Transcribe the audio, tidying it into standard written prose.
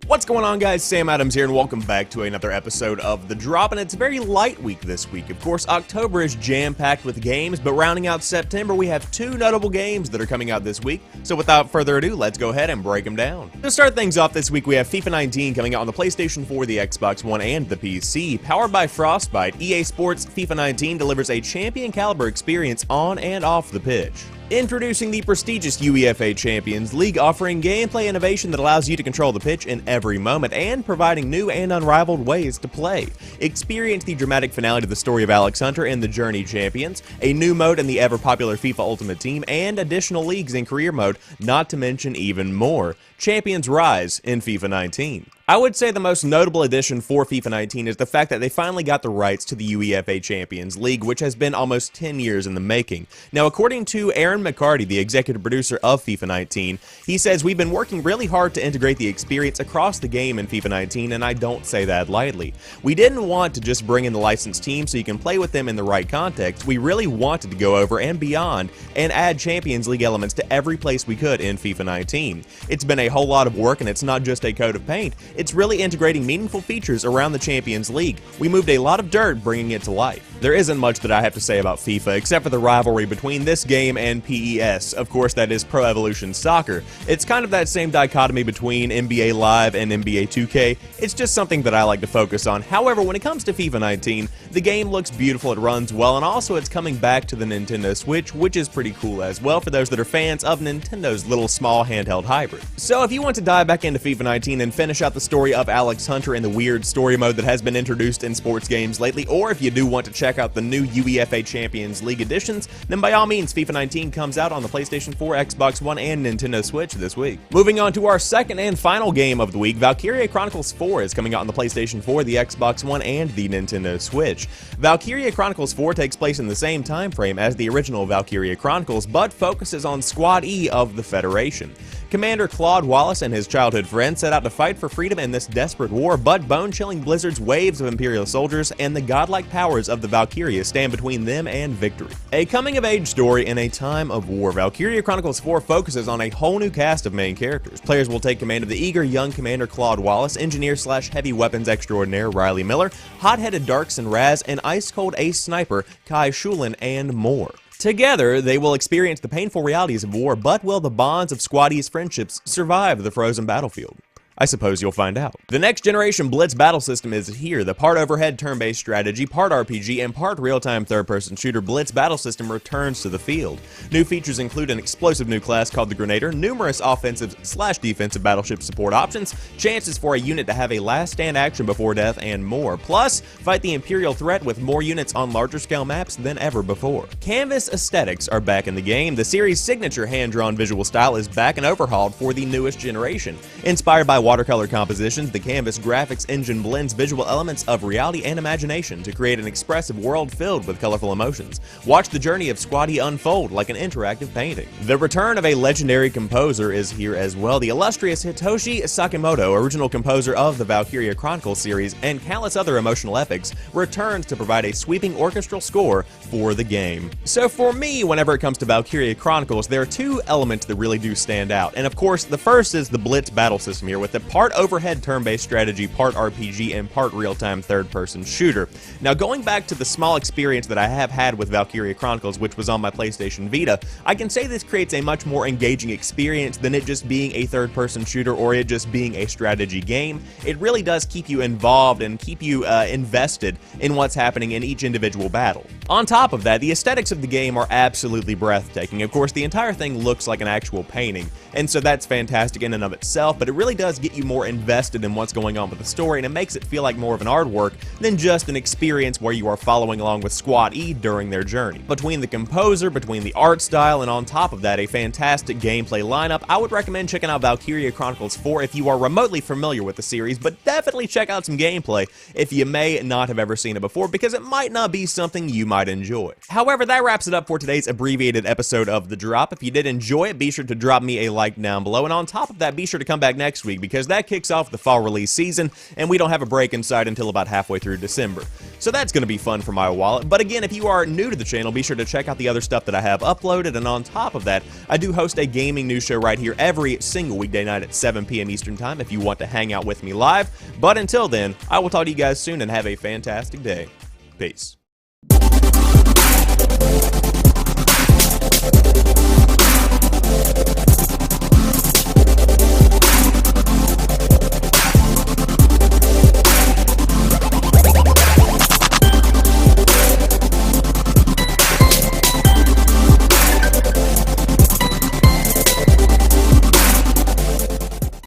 What's going on, guys? Sam Adams here, and welcome back to another episode of The Drop, and it's a very light week this week. Of course, October is jam-packed with games, but rounding out September, we have two notable games that are coming out this week. So without further ado, let's go ahead and break them down. To start things off this week, we have FIFA 19 coming out on the PlayStation 4, the Xbox One, and the PC. Powered by Frostbite, EA Sports FIFA 19 delivers a champion-caliber experience on and off the pitch. Introducing the prestigious UEFA Champions League, offering gameplay innovation that allows you to control the pitch in every moment and providing new and unrivaled ways to play. Experience the dramatic finale to the story of Alex Hunter and the Journey Champions, a new mode in the ever-popular FIFA Ultimate Team, and additional leagues in career mode, not to mention even more. Champions rise in FIFA 19. I would say the most notable addition for FIFA 19 is the fact that they finally got the rights to the UEFA Champions League, which has been almost 10 years in the making. Now, according to Aaron McCarty, the executive producer of FIFA 19, he says, "We've been working really hard to integrate the experience across the game in FIFA 19, and I don't say that lightly. We didn't want to just bring in the licensed team so you can play with them in the right context. We really wanted to go over and beyond and add Champions League elements to every place we could in FIFA 19. It's been a whole lot of work, and it's not just a coat of paint. It's really integrating meaningful features around the Champions League. We moved a lot of dirt bringing it to life." There isn't much that I have to say about FIFA, except for the rivalry between this game and PES. Of course, that is Pro Evolution Soccer. It's kind of that same dichotomy between NBA Live and NBA 2K. It's just something that I like to focus on. However, when it comes to FIFA 19, the game looks beautiful, it runs well, and also it's coming back to the Nintendo Switch, which is pretty cool as well for those that are fans of Nintendo's little small handheld hybrid. So if you want to dive back into FIFA 19 and finish out the story of Alex Hunter in the weird story mode that has been introduced in sports games lately, or if you do want to check out the new UEFA Champions League editions, then by all means, FIFA 19 comes out on the PlayStation 4, Xbox One, and Nintendo Switch this week. Moving on to our second and final game of the week, Valkyria Chronicles 4 is coming out on the PlayStation 4, the Xbox One, and the Nintendo Switch. Valkyria Chronicles 4 takes place in the same time frame as the original Valkyria Chronicles, but focuses on Squad E of the Federation. Commander Claude Wallace and his childhood friend set out to fight for freedom in this desperate war, but bone-chilling blizzards, waves of Imperial soldiers, and the godlike powers of the Valkyria stand between them and victory. A coming-of-age story in a time of war, Valkyria Chronicles 4 focuses on a whole new cast of main characters. Players will take command of the eager young Commander Claude Wallace, engineer/heavy weapons extraordinaire Riley Miller, hot-headed Darkson Raz, and ice-cold ace sniper Kai Shulin, and more. Together, they will experience the painful realities of war, but will the bonds of Squad E's friendships survive the frozen battlefield? I suppose you'll find out. The next generation Blitz battle system is here. The part overhead turn-based strategy, part RPG, and part real-time third-person shooter Blitz battle system returns to the field. New features include an explosive new class called the Grenadier, numerous offensive/defensive battleship support options, chances for a unit to have a last stand action before death, and more. Plus, fight the Imperial threat with more units on larger scale maps than ever before. Canvas aesthetics are back in the game. The series' signature hand-drawn visual style is back and overhauled for the newest generation. Inspired by watercolor compositions, the Canvas graphics engine blends visual elements of reality and imagination to create an expressive world filled with colorful emotions. Watch the journey of Squad E unfold like an interactive painting. The return of a legendary composer is here as well. The illustrious Hitoshi Sakimoto, original composer of the Valkyria Chronicles series and countless other emotional epics, returns to provide a sweeping orchestral score for the game. So for me, whenever it comes to Valkyria Chronicles, there are two elements that really do stand out. And of course, the first is the Blitz battle system here, with the part overhead turn-based strategy, part RPG, and part real-time third-person shooter. Now, going back to the small experience that I have had with Valkyria Chronicles, which was on my PlayStation Vita, I can say this creates a much more engaging experience than it just being a third-person shooter or it just being a strategy game. It really does keep you involved and keep you invested in what's happening in each individual battle. On top of that, the aesthetics of the game are absolutely breathtaking. Of course, the entire thing looks like an actual painting, and so that's fantastic in and of itself, but it really does get you more invested in what's going on with the story, and it makes it feel like more of an artwork than just an experience where you are following along with Squad E during their journey. Between the composer, between the art style, and on top of that, a fantastic gameplay lineup, I would recommend checking out Valkyria Chronicles 4 if you are remotely familiar with the series, but definitely check out some gameplay if you may not have ever seen it before, because it might not be something you might enjoy. However, that wraps it up for today's abbreviated episode of The Drop. If you did enjoy it, be sure to drop me a like down below, and on top of that, be sure to come back next week, because because that kicks off the fall release season, and we don't have a break inside until about halfway through December. So that's going to be fun for my wallet. But again, if you are new to the channel, be sure to check out the other stuff that I have uploaded, and on top of that, I do host a gaming news show right here every single weekday night at 7 p.m. Eastern Time if you want to hang out with me live. But until then, I will talk to you guys soon and have a fantastic day. Peace.